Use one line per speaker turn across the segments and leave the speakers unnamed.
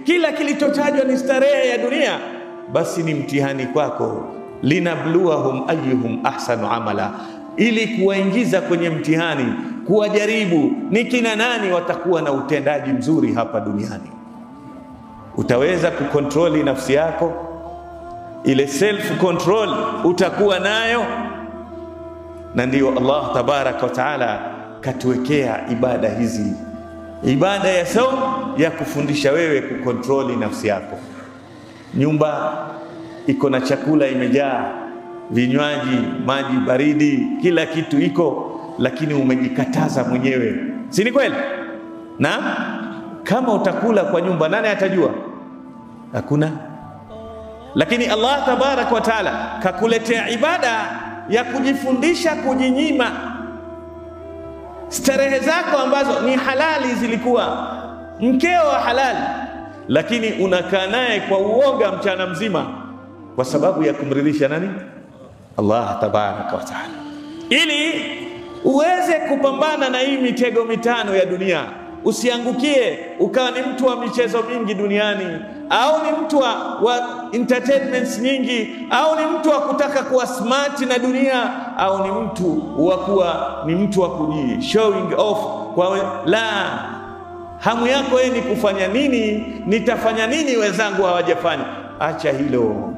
kila kilichotajwa ni starehe ya dunia, basi ni mtihani kwako. Linabluwahum ayyuhum ahsanu amala, ili kuwaingiza kwenye mtihani, kuwajaribu ni kina nani watakuwa na utendaji mzuri hapa duniani. Utaweza kukontroli nafsi yako? Ile self control utakuwa nayo? Na ndio Allah tabaraka wa taala katuwekea ibada hizi, ibada ya saum ya kufundisha wewe kukontroli nafsi yako. Nyumba iko na chakula imejaa, vinywaji, maji baridi, kila kitu iko, lakini umejikataza mwenyewe, si ni kweli? Na kama utakula kwa nyumba, nani atajua? Hakuna. Lakini Allah tabaraka wa taala kakuletea ibada ya kujifundisha kujinyima starehe zako ambazo ni halali, zilikuwa mkeo wa halali, lakini unakaa naye kwa uoga mchana mzima kwa sababu ya kumridhisha nani? Allah tabaraka wa taala, ili uweze kupambana na hii mitego mitano ya dunia. Usiangukie ukawa ni mtu wa michezo mingi duniani, au ni mtu wa entertainments nyingi, au ni mtu wa kutaka kuwa smart na dunia, au ni mtu wa kuwa ni mtu wa kuji showing off kwa la. Hamu yako ni kufanya nini, nitafanya nini wenzangu hawajafanya. Acha hilo.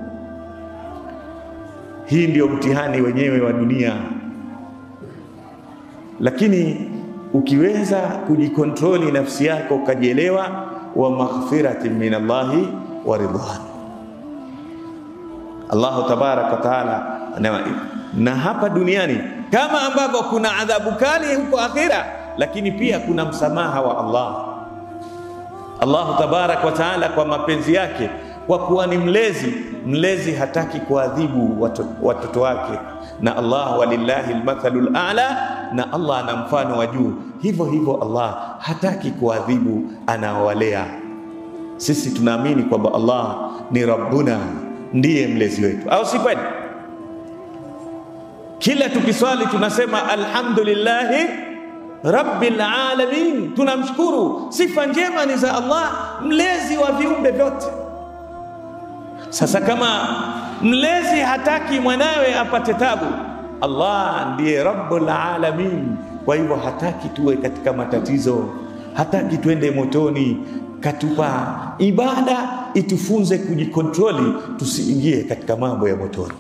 Hii ndio mtihani wenyewe wa dunia. Lakini ukiweza kujikontroli nafsi yako, ukajielewa, wa maghfiratin min Allahi wa ridwan. Allah tabaraka wa taala na hapa duniani kama ambavyo kuna adhabu kali huko akhira, lakini pia kuna msamaha wa Allah. Allah tabaraka wa taala kwa mapenzi yake, kwa kuwa ni mlezi hataki kuadhibu watoto wake, na Allah walillahi almathalul a'la, na Allah ana mfano wa juu. Hivyo hivyo Allah hataki kuadhibu anaowalea. Sisi tunaamini kwamba Allah ni Rabbuna, ndiye mlezi wetu, au si kweli? Kila tukiswali tunasema alhamdulillahi rabbil alamin, tunamshukuru. Sifa njema ni za Allah, mlezi wa viumbe vyote. Sasa kama mlezi hataki mwanawe apate tabu, Allah ndiye Rabbul alamin, kwa hivyo hataki tuwe katika matatizo, hataki tuende motoni. Katupa ibada itufunze kujikontroli, tusiingie katika mambo ya motoni.